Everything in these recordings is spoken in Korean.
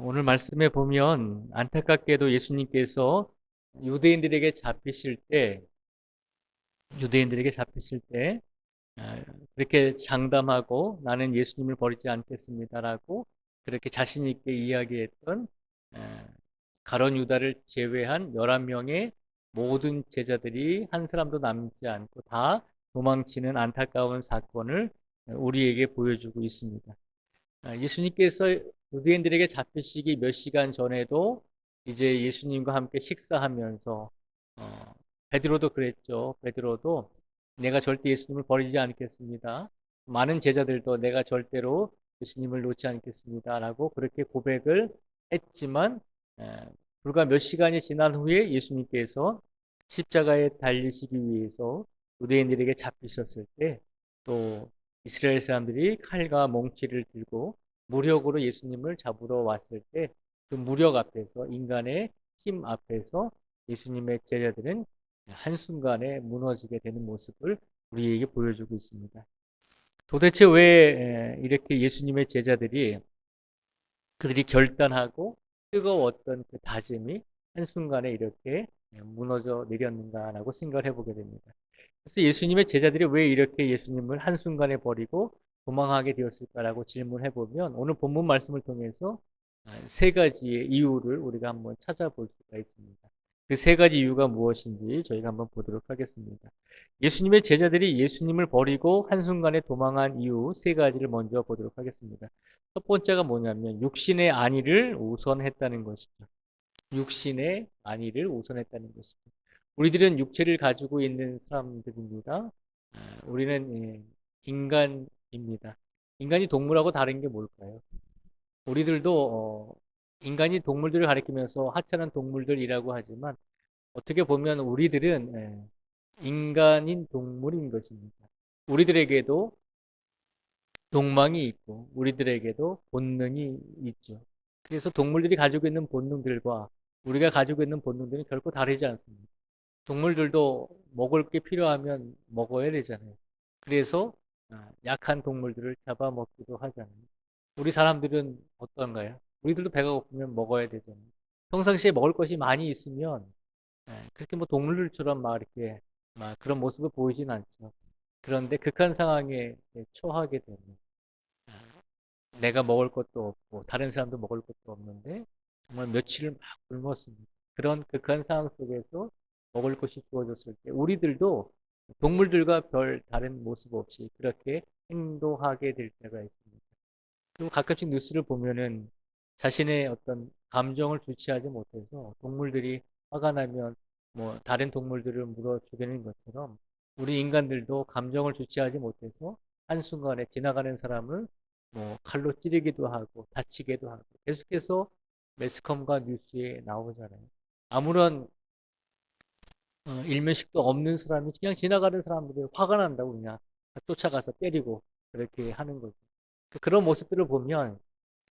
오늘 말씀에 보면 안타깝게도 예수님께서 유대인들에게 잡히실 때, 유대인들에게 잡히실 때 아, 그렇게 장담하고 나는 예수님을 버리지 않겠습니다라고 그렇게 자신 있게 이야기했던 가룟 유다를 제외한 11명의 모든 제자들이 한 사람도 남지 않고 다 도망치는 안타까운 사건을 우리에게 보여주고 있습니다. 예수님께서 유대인들에게 잡히시기 몇 시간 전에도 이제 예수님과 함께 식사하면서 베드로도 그랬죠. 베드로도 내가 절대 예수님을 버리지 않겠습니다. 많은 제자들도 내가 절대로 예수님을 놓지 않겠습니다라고 그렇게 고백을 했지만 에, 불과 몇 시간이 지난 후에 예수님께서 십자가에 달리시기 위해서 유대인들에게 잡히셨을 때 또 이스라엘 사람들이 칼과 몽치를 들고 무력으로 예수님을 잡으러 왔을 때 그 무력 앞에서 인간의 힘 앞에서 예수님의 제자들은 한순간에 무너지게 되는 모습을 우리에게 보여주고 있습니다. 도대체 왜 이렇게 예수님의 제자들이 그들이 결단하고 뜨거웠던 그 다짐이 한순간에 이렇게 무너져 내렸는가라고 생각을 해보게 됩니다. 그래서 예수님의 제자들이 왜 이렇게 예수님을 한순간에 버리고 도망하게 되었을까라고 질문해 보면 오늘 본문 말씀을 통해서 세 가지의 이유를 우리가 한번 찾아볼 수가 있습니다. 그 세 가지 이유가 무엇인지 저희가 한번 보도록 하겠습니다. 예수님의 제자들이 예수님을 버리고 한순간에 도망한 이유 세 가지를 먼저 보도록 하겠습니다. 첫 번째가 뭐냐면 육신의 안위를 우선했다는 것이죠. 육신의 안위를 우선했다는 것이죠. 우리들은 육체를 가지고 있는 사람들입니다. 우리는 인간입니다. 인간이 동물하고 다른 게 뭘까요? 우리들도 인간이 동물들을 가리키면서 하찮은 동물들이라고 하지만 어떻게 보면 우리들은 인간인 동물인 것입니다. 우리들에게도 욕망이 있고 우리들에게도 본능이 있죠. 그래서 동물들이 가지고 있는 본능들과 우리가 가지고 있는 본능들은 결코 다르지 않습니다. 동물들도 먹을 게 필요하면 먹어야 되잖아요. 그래서 약한 동물들을 잡아먹기도 하잖아요. 우리 사람들은 어떤가요? 우리들도 배가 고프면 먹어야 되잖아요. 평상시에 먹을 것이 많이 있으면 그렇게 뭐 동물들처럼 막 이렇게 막 그런 모습을 보이진 않죠. 그런데 극한 상황에 처하게 되면 내가 먹을 것도 없고 다른 사람도 먹을 것도 없는데 정말 며칠을 막 굶었습니다. 그런 극한 상황 속에서 먹을 것이 주어졌을 때 우리들도 동물들과 별 다른 모습 없이 그렇게 행동하게 될 때가 있습니다. 그리고 가끔씩 뉴스를 보면은 자신의 어떤 감정을 주체하지 못해서 동물들이 화가 나면 뭐 다른 동물들을 물어 죽이는 것처럼 우리 인간들도 감정을 주체하지 못해서 한순간에 지나가는 사람을 뭐 칼로 찌르기도 하고 다치기도 하고 계속해서 매스컴과 뉴스에 나오잖아요. 아무런 일면식도 없는 사람이 그냥 지나가는 사람들이 화가 난다고 그냥 쫓아가서 때리고 그렇게 하는 거죠. 그런 모습들을 보면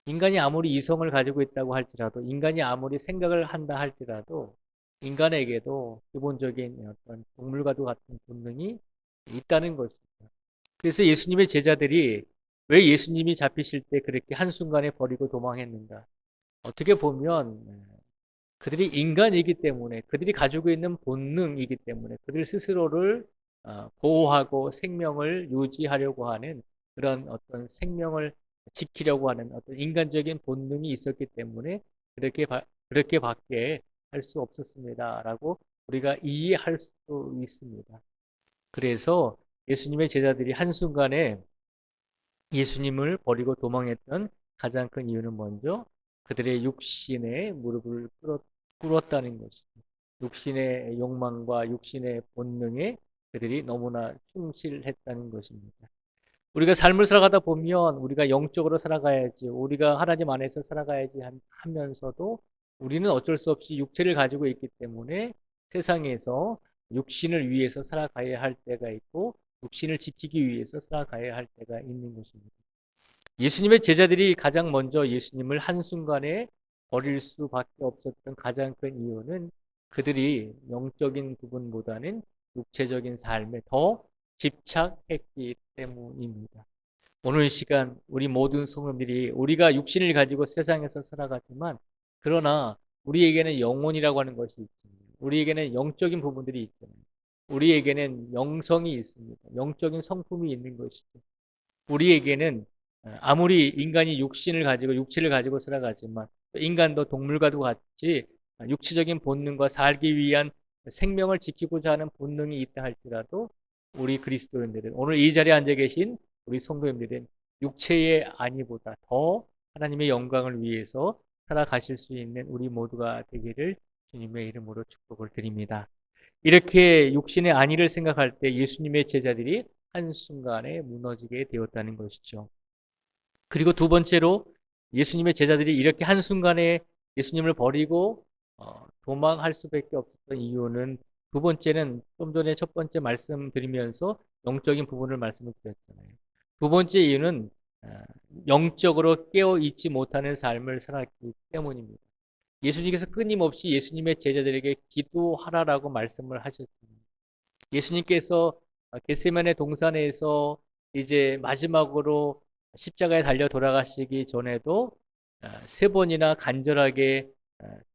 인간이 아무리 이성을 가지고 있다고 할지라도 인간이 아무리 생각을 한다 할지라도 인간에게도 기본적인 어떤 동물과도 같은 본능이 있다는 것이죠. 그래서 예수님의 제자들이 왜 예수님이 잡히실 때 그렇게 한순간에 버리고 도망했는가? 어떻게 보면 그들이 인간이기 때문에 그들이 가지고 있는 본능이기 때문에 그들 스스로를 보호하고 생명을 유지하려고 하는 그런 어떤 생명을 지키려고 하는 어떤 인간적인 본능이 있었기 때문에 그렇게밖에 할 수 없었습니다라고 우리가 이해할 수 있습니다. 그래서 예수님의 제자들이 한순간에 예수님을 버리고 도망했던 가장 큰 이유는 먼저 그들의 육신의 무릎을 꿇었다는 것이죠. 육신의 욕망과 육신의 본능에 그들이 너무나 충실했다는 것입니다. 우리가 삶을 살아가다 보면 우리가 영적으로 살아가야지, 우리가 하나님 안에서 살아가야지 하면서도 우리는 어쩔 수 없이 육체를 가지고 있기 때문에 세상에서 육신을 위해서 살아가야 할 때가 있고 육신을 지키기 위해서 살아가야 할 때가 있는 것입니다. 예수님의 제자들이 가장 먼저 예수님을 한순간에 버릴 수밖에 없었던 가장 큰 이유는 그들이 영적인 부분보다는 육체적인 삶에 더 집착했기 때문입니다. 오늘 이 시간 우리 모든 성도들이 우리가 육신을 가지고 세상에서 살아가지만 그러나 우리에게는 영혼이라고 하는 것이 있습니다. 우리에게는 영적인 부분들이 있잖아요. 우리에게는 영성이 있습니다. 영적인 성품이 있는 것이죠. 우리에게는 아무리 인간이 육신을 가지고 육체를 가지고 살아가지만 인간도 동물과도 같이 육체적인 본능과 살기 위한 생명을 지키고자 하는 본능이 있다 할지라도 우리 그리스도인들은 오늘 이 자리에 앉아 계신 우리 성도님들은 육체의 안위보다 더 하나님의 영광을 위해서 살아가실 수 있는 우리 모두가 되기를 주님의 이름으로 축복을 드립니다. 이렇게 육신의 안위를 생각할 때 예수님의 제자들이 한순간에 무너지게 되었다는 것이죠. 그리고 두 번째로 예수님의 제자들이 이렇게 한순간에 예수님을 버리고 도망할 수밖에 없었던 이유는 두 번째는 좀 전에 첫 번째 말씀드리면서 영적인 부분을 말씀을 드렸잖아요. 두 번째 이유는 어, 영적으로 깨어 있지 못하는 삶을 살았기 때문입니다. 예수님께서 끊임없이 예수님의 제자들에게 기도하라라고 말씀을 하셨습니다. 예수님께서 겟세마네 동산에서 이제 마지막으로 십자가에 달려 돌아가시기 전에도 세 번이나 간절하게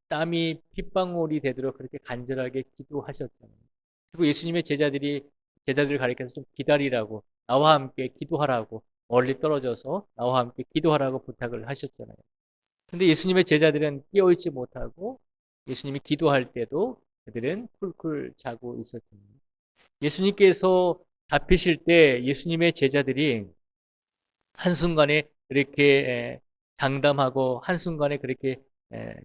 땀이 핏방울이 되도록 그렇게 간절하게 기도하셨잖아요. 그리고 예수님의 제자들을 가리켜서 좀 기다리라고 나와 함께 기도하라고 멀리 떨어져서 나와 함께 기도하라고 부탁을 하셨잖아요. 근데 예수님의 제자들은 깨어있지 못하고 예수님이 기도할 때도 그들은 쿨쿨 자고 있었습니다. 예수님께서 잡히실 때 예수님의 제자들이 한순간에 그렇게 장담하고 한순간에 그렇게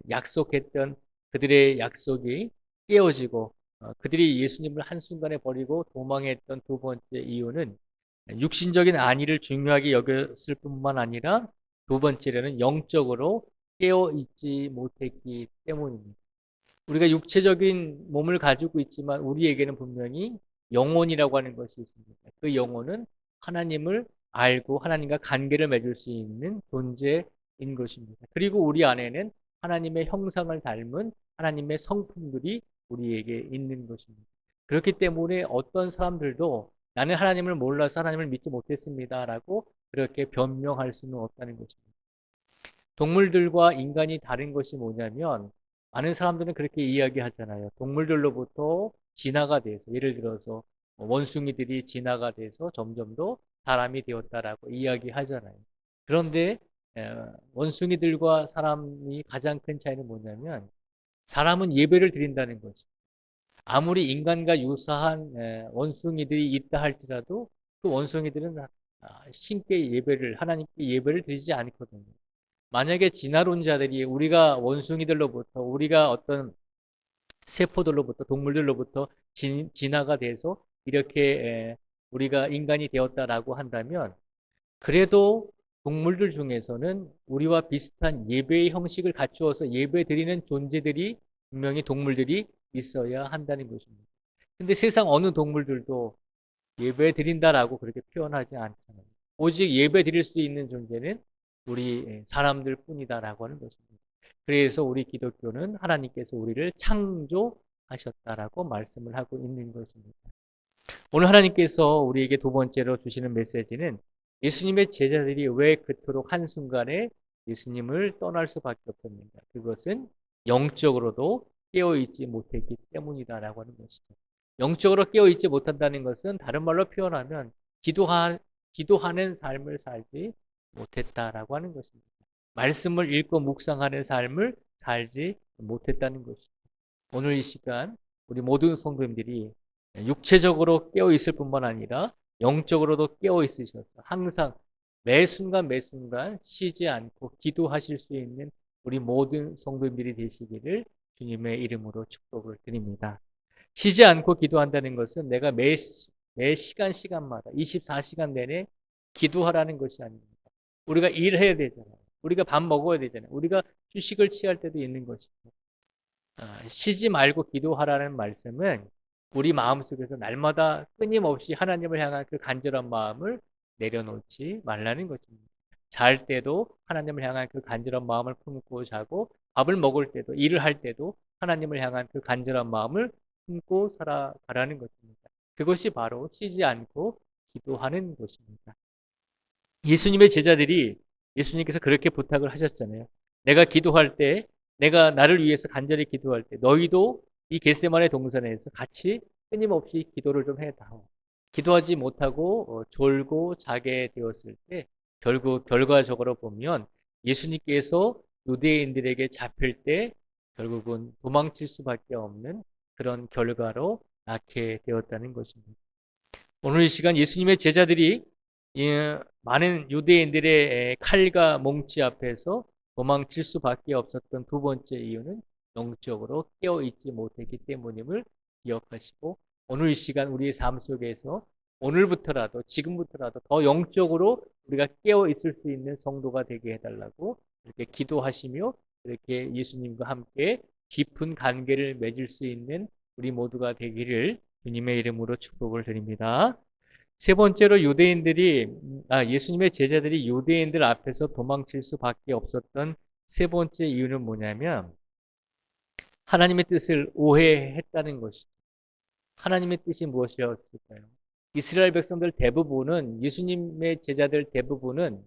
약속했던 그들의 약속이 깨어지고 그들이 예수님을 한순간에 버리고 도망했던 두 번째 이유는 육신적인 안위를 중요하게 여겼을 뿐만 아니라 두 번째로는 영적으로 깨어 있지 못했기 때문입니다. 우리가 육체적인 몸을 가지고 있지만 우리에게는 분명히 영혼이라고 하는 것이 있습니다. 그 영혼은 하나님을 알고 하나님과 관계를 맺을 수 있는 존재인 것입니다. 그리고 우리 안에는 하나님의 형상을 닮은 하나님의 성품들이 우리에게 있는 것입니다. 그렇기 때문에 어떤 사람들도 나는 하나님을 몰라서 하나님을 믿지 못했습니다라고 그렇게 변명할 수는 없다는 것입니다. 동물들과 인간이 다른 것이 뭐냐면 많은 사람들은 그렇게 이야기하잖아요. 동물들로부터 진화가 돼서 예를 들어서 원숭이들이 진화가 돼서 점점 더 사람이 되었다라고 이야기하잖아요. 그런데 원숭이들과 사람이 가장 큰 차이는 뭐냐면 사람은 예배를 드린다는 거죠. 아무리 인간과 유사한 원숭이들이 있다 할지라도 그 원숭이들은 신께 예배를 하나님께 예배를 드리지 않거든요. 만약에 진화론자들이 우리가 원숭이들로부터 우리가 어떤 세포들로부터 동물들로부터 진화가 돼서 이렇게 우리가 인간이 되었다라고 한다면 그래도 동물들 중에서는 우리와 비슷한 예배의 형식을 갖추어서 예배 드리는 존재들이 분명히 동물들이 있어야 한다는 것입니다. 근데 세상 어느 동물들도 예배 드린다라고 그렇게 표현하지 않잖아요. 오직 예배 드릴 수 있는 존재는 우리 사람들 뿐이다라고 하는 것입니다. 그래서 우리 기독교는 하나님께서 우리를 창조하셨다라고 말씀을 하고 있는 것입니다. 오늘 하나님께서 우리에게 두 번째로 주시는 메시지는 예수님의 제자들이 왜 그토록 한순간에 예수님을 떠날 수밖에 없었는가. 그것은 영적으로도 깨어있지 못했기 때문이다라고 하는 것이죠. 영적으로 깨어있지 못한다는 것은 다른 말로 표현하면 기도하는 삶을 살지 못했다라고 하는 것입니다. 말씀을 읽고 묵상하는 삶을 살지 못했다는 것이죠. 오늘 이 시간 우리 모든 성도님들이 육체적으로 깨어 있을 뿐만 아니라 영적으로도 깨어 있으셔서 항상 매 순간 매 순간 쉬지 않고 기도하실 수 있는 우리 모든 성도님들이 되시기를 주님의 이름으로 축복을 드립니다. 쉬지 않고 기도한다는 것은 내가 매 시간마다 24시간 내내 기도하라는 것이 아닙니다. 우리가 일해야 되잖아요. 우리가 밥 먹어야 되잖아요. 우리가 휴식을 취할 때도 있는 것이고 쉬지 말고 기도하라는 말씀은 우리 마음속에서 날마다 끊임없이 하나님을 향한 그 간절한 마음을 내려놓지 말라는 것입니다. 잘 때도 하나님을 향한 그 간절한 마음을 품고 자고 밥을 먹을 때도 일을 할 때도 하나님을 향한 그 간절한 마음을 품고 살아가라는 것입니다. 그것이 바로 쉬지 않고 기도하는 것입니다. 예수님의 제자들이 예수님께서 그렇게 부탁을 하셨잖아요. 내가 기도할 때, 내가 나를 위해서 간절히 기도할 때 너희도 이 겟세마네 동산에서 같이 끊임없이 기도를 좀 해다오. 기도하지 못하고 졸고 자게 되었을 때 결국 결과적으로 보면 예수님께서 유대인들에게 잡힐 때 결국은 도망칠 수밖에 없는 그런 결과로 낳게 되었다는 것입니다. 오늘 이 시간 예수님의 제자들이 많은 유대인들의 칼과 몽치 앞에서 도망칠 수밖에 없었던 두 번째 이유는 영적으로 깨어있지 못했기 때문임을 기억하시고, 오늘 이 시간 우리의 삶 속에서 오늘부터라도 지금부터라도 더 영적으로 우리가 깨어있을 수 있는 성도가 되게 해달라고 이렇게 기도하시며, 이렇게 예수님과 함께 깊은 관계를 맺을 수 있는 우리 모두가 되기를 주님의 이름으로 축복을 드립니다. 세 번째로 예수님의 제자들이 유대인들 앞에서 도망칠 수밖에 없었던 세 번째 이유는 뭐냐면 하나님의 뜻을 오해했다는 것이죠. 하나님의 뜻이 무엇이었을까요? 이스라엘 백성들 대부분은, 예수님의 제자들 대부분은,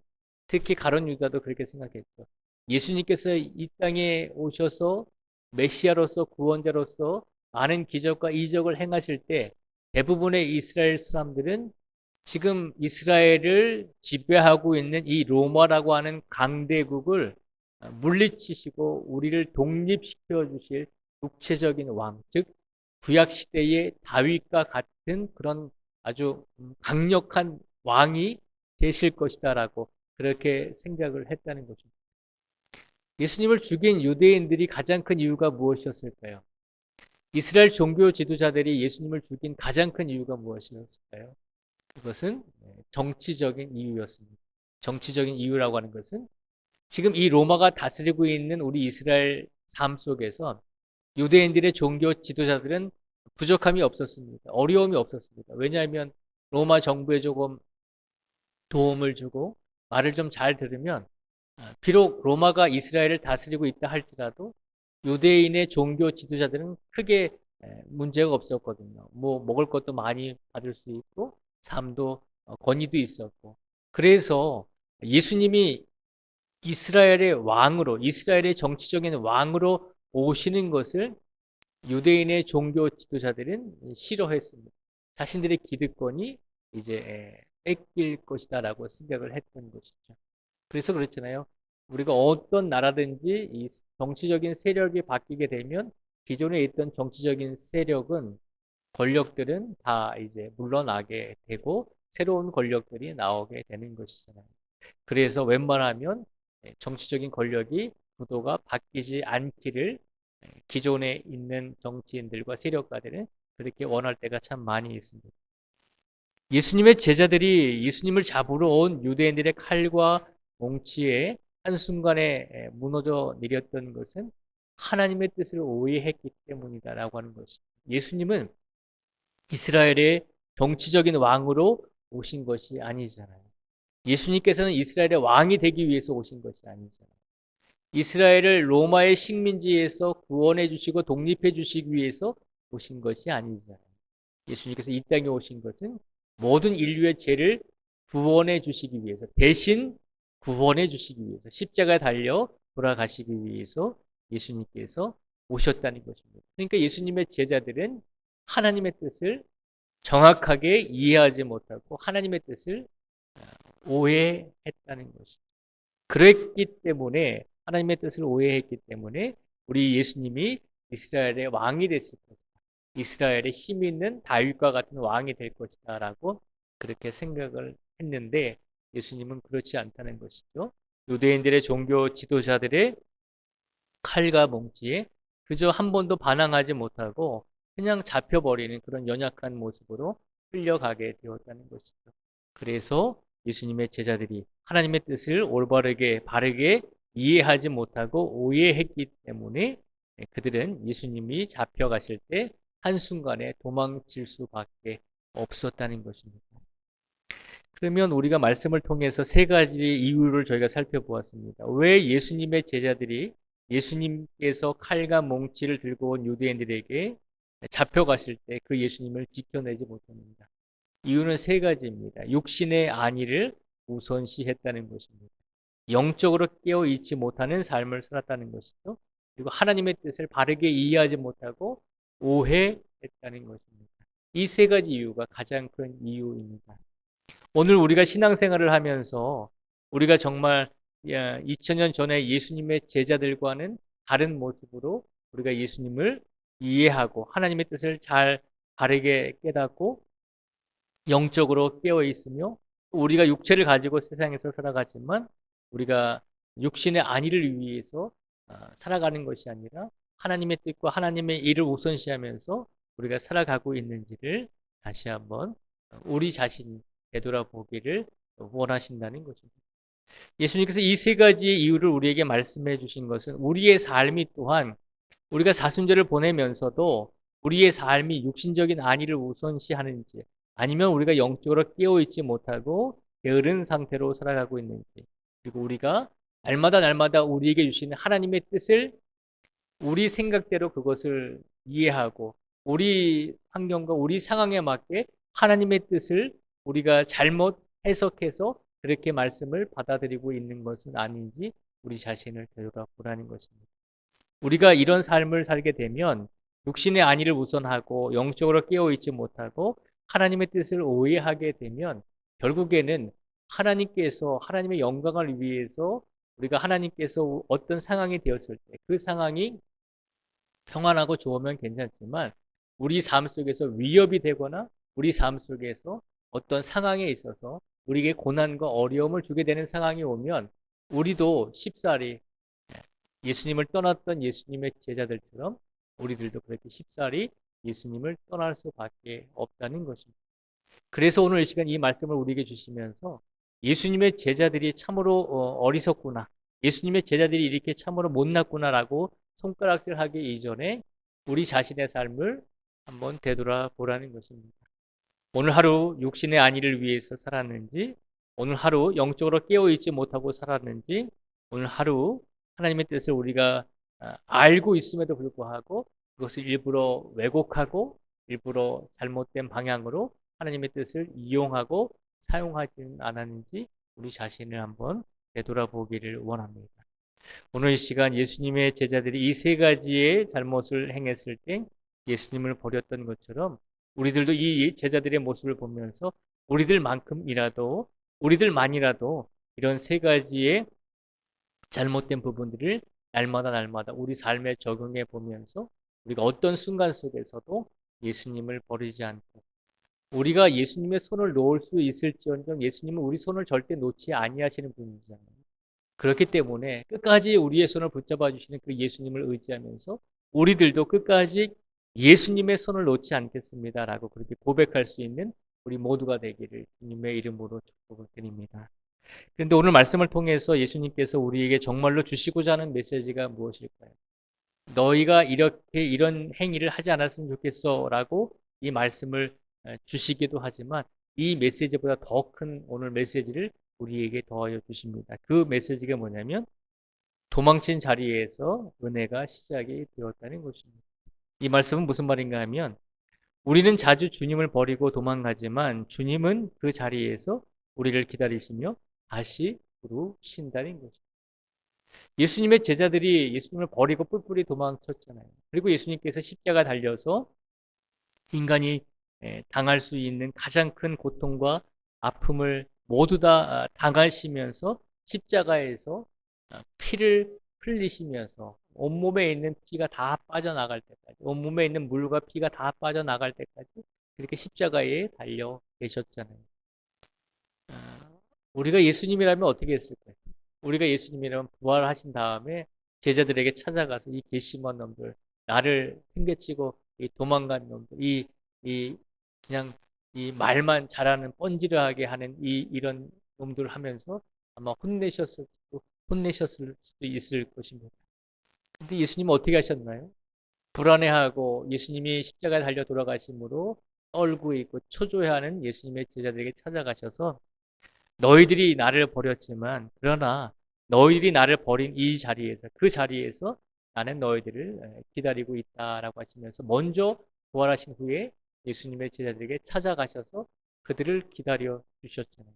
특히 가룟 유다도 그렇게 생각했죠. 예수님께서 이 땅에 오셔서 메시아로서, 구원자로서 많은 기적과 이적을 행하실 때 대부분의 이스라엘 사람들은 지금 이스라엘을 지배하고 있는 이 로마라고 하는 강대국을 물리치시고 우리를 독립시켜 주실 육체적인 왕, 즉 구약 시대의 다윗과 같은 그런 아주 강력한 왕이 되실 것이다라고 그렇게 생각을 했다는 것입니다. 예수님을 죽인 유대인들이 가장 큰 이유가 무엇이었을까요? 이스라엘 종교 지도자들이 예수님을 죽인 가장 큰 이유가 무엇이었을까요? 그것은 정치적인 이유였습니다. 정치적인 이유라고 하는 것은 지금 이 로마가 다스리고 있는 우리 이스라엘 삶 속에서 유대인들의 종교 지도자들은 부족함이 없었습니다. 어려움이 없었습니다. 왜냐하면 로마 정부에 조금 도움을 주고 말을 좀 잘 들으면, 비록 로마가 이스라엘을 다스리고 있다 할지라도 유대인의 종교 지도자들은 크게 문제가 없었거든요. 뭐 먹을 것도 많이 받을 수 있고 삶도 권위도 있었고, 그래서 예수님이 이스라엘의 왕으로, 이스라엘의 정치적인 왕으로 오시는 것을 유대인의 종교 지도자들은 싫어했습니다. 자신들의 기득권이 이제 뺏길 것이다라고 생각을 했던 것이죠. 그래서 그렇잖아요. 우리가 어떤 나라든지 이 정치적인 세력이 바뀌게 되면 기존에 있던 정치적인 세력은, 권력들은 다 이제 물러나게 되고 새로운 권력들이 나오게 되는 것이잖아요. 그래서 웬만하면 정치적인 권력이 구도가 바뀌지 않기를 기존에 있는 정치인들과 세력가들은 그렇게 원할 때가 참 많이 있습니다. 예수님의 제자들이 예수님을 잡으러 온 유대인들의 칼과 몽치에 한순간에 무너져 내렸던 것은 하나님의 뜻을 오해했기 때문이다라고 하는 것입니다. 예수님은 이스라엘의 정치적인 왕으로 오신 것이 아니잖아요. 예수님께서는 이스라엘의 왕이 되기 위해서 오신 것이 아니잖아요. 이스라엘을 로마의 식민지에서 구원해 주시고 독립해 주시기 위해서 오신 것이 아니잖아요. 예수님께서 이 땅에 오신 것은 모든 인류의 죄를 구원해 주시기 위해서, 대신 구원해 주시기 위해서, 십자가에 달려 돌아가시기 위해서 예수님께서 오셨다는 것입니다. 그러니까 예수님의 제자들은 하나님의 뜻을 정확하게 이해하지 못하고 하나님의 뜻을 오해했다는 것이죠. 그랬기 때문에, 하나님의 뜻을 오해했기 때문에 우리 예수님이 이스라엘의 왕이 됐을 것이다, 이스라엘의 힘 있는 다윗과 같은 왕이 될 것이다 라고 그렇게 생각을 했는데, 예수님은 그렇지 않다는 것이죠. 유대인들의 종교 지도자들의 칼과 몽치에 그저 한 번도 반항하지 못하고 그냥 잡혀버리는 그런 연약한 모습으로 끌려가게 되었다는 것이죠. 그래서 예수님의 제자들이 하나님의 뜻을 올바르게 바르게 이해하지 못하고 오해했기 때문에 그들은 예수님이 잡혀가실 때 한순간에 도망칠 수밖에 없었다는 것입니다. 그러면 우리가 말씀을 통해서 세 가지 이유를 저희가 살펴보았습니다. 왜 예수님의 제자들이 예수님께서 칼과 몽치를 들고 온 유대인들에게 잡혀가실 때 그 예수님을 지켜내지 못합니다. 이유는 세 가지입니다. 육신의 안위를 우선시했다는 것입니다. 영적으로 깨어 있지 못하는 삶을 살았다는 것이죠. 그리고 하나님의 뜻을 바르게 이해하지 못하고 오해했다는 것입니다. 이 세 가지 이유가 가장 큰 이유입니다. 오늘 우리가 신앙생활을 하면서 우리가 정말 2000년 전에 예수님의 제자들과는 다른 모습으로 우리가 예수님을 이해하고 하나님의 뜻을 잘 바르게 깨닫고 영적으로 깨어 있으며 우리가 육체를 가지고 세상에서 살아가지만 우리가 육신의 안위를 위해서 살아가는 것이 아니라 하나님의 뜻과 하나님의 일을 우선시하면서 우리가 살아가고 있는지를 다시 한번 우리 자신이 되돌아보기를 원하신다는 것입니다. 예수님께서 이 세 가지의 이유를 우리에게 말씀해 주신 것은 우리의 삶이 또한 우리가 사순절을 보내면서도 우리의 삶이 육신적인 안위를 우선시하는지 아니면 우리가 영적으로 깨어있지 못하고 게으른 상태로 살아가고 있는지 그리고 우리가 날마다 우리에게 주시는 하나님의 뜻을 우리 생각대로 그것을 이해하고 우리 환경과 우리 상황에 맞게 하나님의 뜻을 우리가 잘못 해석해서 그렇게 말씀을 받아들이고 있는 것은 아닌지 우리 자신을 되돌아보라는 것입니다. 우리가 이런 삶을 살게 되면 육신의 안위를 우선하고 영적으로 깨어있지 못하고 하나님의 뜻을 오해하게 되면 결국에는 하나님께서 하나님의 영광을 위해서 우리가 하나님께서 어떤 상황이 되었을 때 그 상황이 평안하고 좋으면 괜찮지만 우리 삶 속에서 위협이 되거나 우리 삶 속에서 어떤 상황에 있어서 우리에게 고난과 어려움을 주게 되는 상황이 오면 우리도 쉽사리 예수님을 떠났던 예수님의 제자들처럼 우리들도 그렇게 쉽사리 예수님을 떠날 수밖에 없다는 것입니다. 그래서 오늘 이 시간 이 말씀을 우리에게 주시면서 예수님의 제자들이 참으로 어리석구나. 예수님의 제자들이 이렇게 참으로 못났구나라고 손가락질하기 이전에 우리 자신의 삶을 한번 되돌아보라는 것입니다. 오늘 하루 육신의 안위를 위해서 살았는지, 오늘 하루 영적으로 깨어있지 못하고 살았는지, 오늘 하루 하나님의 뜻을 우리가 알고 있음에도 불구하고 그것을 일부러 왜곡하고 일부러 잘못된 방향으로 하나님의 뜻을 이용하고 사용하지는 않았는지 우리 자신을 한번 되돌아보기를 원합니다. 오늘 이 시간 예수님의 제자들이 이 세 가지의 잘못을 행했을 때 예수님을 버렸던 것처럼 우리들도 이 제자들의 모습을 보면서 우리들만이라도 이런 세 가지의 잘못된 부분들을 날마다 우리 삶에 적용해 보면서 우리가 어떤 순간 속에서도 예수님을 버리지 않고 우리가 예수님의 손을 놓을 수 있을지언정 예수님은 우리 손을 절대 놓지 아니하시는 분이잖아요. 그렇기 때문에 끝까지 우리의 손을 붙잡아 주시는 그 예수님을 의지하면서 우리들도 끝까지 예수님의 손을 놓지 않겠습니다라고 그렇게 고백할 수 있는 우리 모두가 되기를 주님의 이름으로 축복을 드립니다. 그런데 오늘 말씀을 통해서 예수님께서 우리에게 정말로 주시고자 하는 메시지가 무엇일까요? 너희가 이런 행위를 하지 않았으면 좋겠어라고 이 말씀을 주시기도 하지만 이 메시지보다 더 큰 오늘 메시지를 우리에게 더하여 주십니다. 그 메시지가 뭐냐면 도망친 자리에서 은혜가 시작이 되었다는 것입니다. 이 말씀은 무슨 말인가 하면 우리는 자주 주님을 버리고 도망가지만 주님은 그 자리에서 우리를 기다리시며 다시 부르신다는 것입니다. 예수님의 제자들이 예수님을 버리고 뿔뿔이 도망쳤잖아요. 그리고 예수님께서 십자가 달려서 인간이 당할 수 있는 가장 큰 고통과 아픔을 모두 다 당하시면서 십자가에서 피를 흘리시면서 온몸에 있는 피가 다 빠져나갈 때까지 온몸에 있는 물과 피가 다 빠져나갈 때까지 그렇게 십자가에 달려 계셨잖아요. 우리가 예수님이라면 어떻게 했을까요? 우리가 예수님이라면 부활하신 다음에 제자들에게 찾아가서 이 괘씸한 놈들, 나를 팽개치고 도망간 놈들, 그냥 이 말만 잘하는 뻔지르하게 하는 이런 놈들 하면서 아마 혼내셨을 수도 있을 것입니다. 근데 예수님은 어떻게 하셨나요? 불안해하고 예수님이 십자가에 달려 돌아가심으로 떨고 있고 초조해하는 예수님의 제자들에게 찾아가셔서 너희들이 나를 버렸지만 그러나 너희들이 나를 버린 그 자리에서 나는 너희들을 기다리고 있다라고 하시면서 먼저 부활하신 후에 예수님의 제자들에게 찾아가셔서 그들을 기다려 주셨잖아요.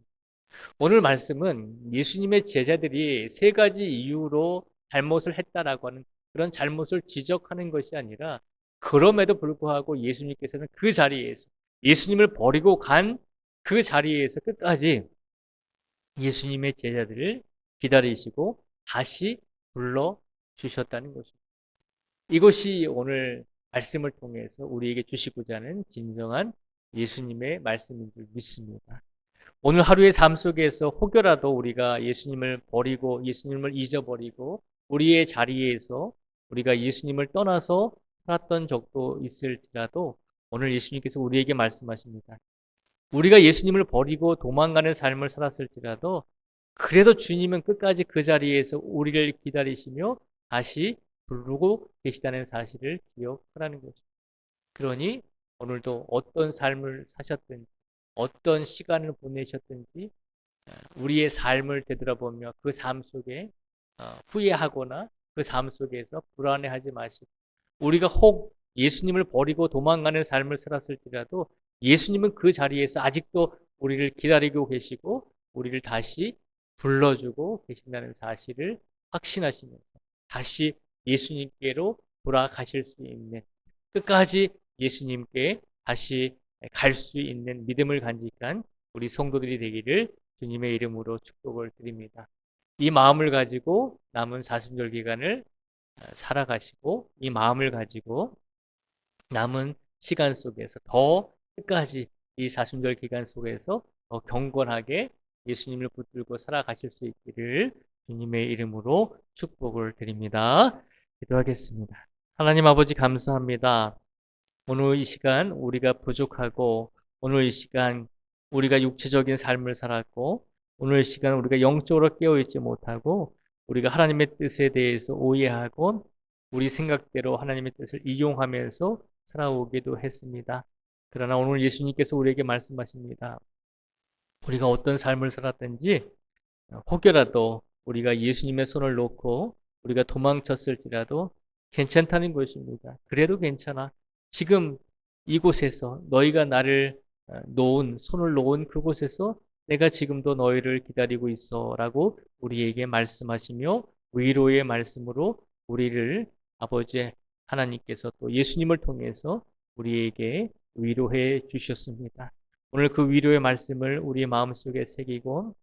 오늘 말씀은 예수님의 제자들이 세 가지 이유로 잘못을 했다라고 하는 그런 잘못을 지적하는 것이 아니라 그럼에도 불구하고 예수님께서는 그 자리에서 예수님을 버리고 간 그 자리에서 끝까지 예수님의 제자들을 기다리시고 다시 불러 주셨다는 것입니다. 이것이 오늘 말씀을 통해서 우리에게 주시고자 하는 진정한 예수님의 말씀인 줄 믿습니다. 오늘 하루의 삶 속에서 혹여라도 우리가 예수님을 버리고 예수님을 잊어버리고 우리의 자리에서 우리가 예수님을 떠나서 살았던 적도 있을지라도 오늘 예수님께서 우리에게 말씀하십니다. 우리가 예수님을 버리고 도망가는 삶을 살았을지라도 그래도 주님은 끝까지 그 자리에서 우리를 기다리시며 다시 부르고 계시다는 사실을 기억하라는 거죠. 그러니 오늘도 어떤 삶을 사셨든지 어떤 시간을 보내셨든지 우리의 삶을 되돌아보며 그 삶 속에 후회하거나 그 삶 속에서 불안해하지 마시고 우리가 혹 예수님을 버리고 도망가는 삶을 살았을지라도 예수님은 그 자리에서 아직도 우리를 기다리고 계시고 우리를 다시 불러주고 계신다는 사실을 확신하시면서 다시 예수님께로 돌아가실 수 있는 끝까지 예수님께 다시 갈 수 있는 믿음을 간직한 우리 성도들이 되기를 주님의 이름으로 축복을 드립니다. 이 마음을 가지고 남은 사순절 기간을 살아가시고 이 마음을 가지고 남은 시간 속에서 더 끝까지 이 사순절 기간 속에서 더 경건하게 예수님을 붙들고 살아가실 수 있기를 주님의 이름으로 축복을 드립니다. 기도하겠습니다. 하나님 아버지 감사합니다. 오늘 이 시간 우리가 부족하고 오늘 이 시간 우리가 육체적인 삶을 살았고 오늘 이 시간 우리가 영적으로 깨어있지 못하고 우리가 하나님의 뜻에 대해서 오해하고 우리 생각대로 하나님의 뜻을 이용하면서 살아오기도 했습니다. 그러나 오늘 예수님께서 우리에게 말씀하십니다. 우리가 어떤 삶을 살았든지 혹여라도 우리가 예수님의 손을 놓고 우리가 도망쳤을지라도 괜찮다는 것입니다. 그래도 괜찮아. 지금 이곳에서 너희가 나를 손을 놓은 그곳에서 내가 지금도 너희를 기다리고 있어 라고 우리에게 말씀하시며 위로의 말씀으로 우리를 아버지 하나님께서 또 예수님을 통해서 우리에게 위로해 주셨습니다. 오늘 그 위로의 말씀을 우리의 마음속에 새기고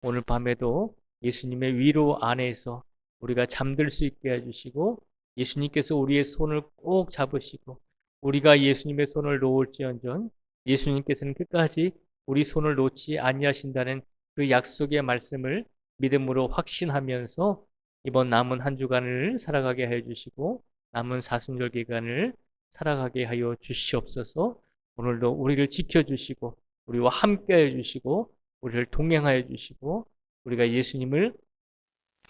오늘 밤에도 예수님의 위로 안에서 우리가 잠들 수 있게 해주시고 예수님께서 우리의 손을 꼭 잡으시고 우리가 예수님의 손을 놓을지언정 예수님께서는 끝까지 우리 손을 놓지 아니하신다는 그 약속의 말씀을 믿음으로 확신하면서 이번 남은 한 주간을 살아가게 해 주시고 남은 사순절 기간을 살아가게 하여 주시옵소서. 오늘도 우리를 지켜주시고 우리와 함께 해주시고 우리를 동행하여 주시고 우리가 예수님을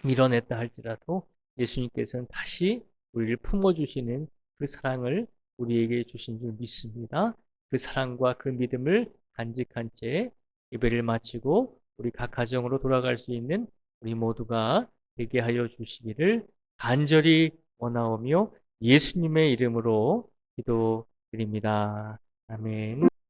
밀어냈다 할지라도 예수님께서는 다시 우리를 품어주시는 그 사랑을 우리에게 주신 줄 믿습니다. 그 사랑과 그 믿음을 간직한 채 예배를 마치고 우리 각 가정으로 돌아갈 수 있는 우리 모두가 되게 하여 주시기를 간절히 원하오며 예수님의 이름으로 기도드립니다. 아멘.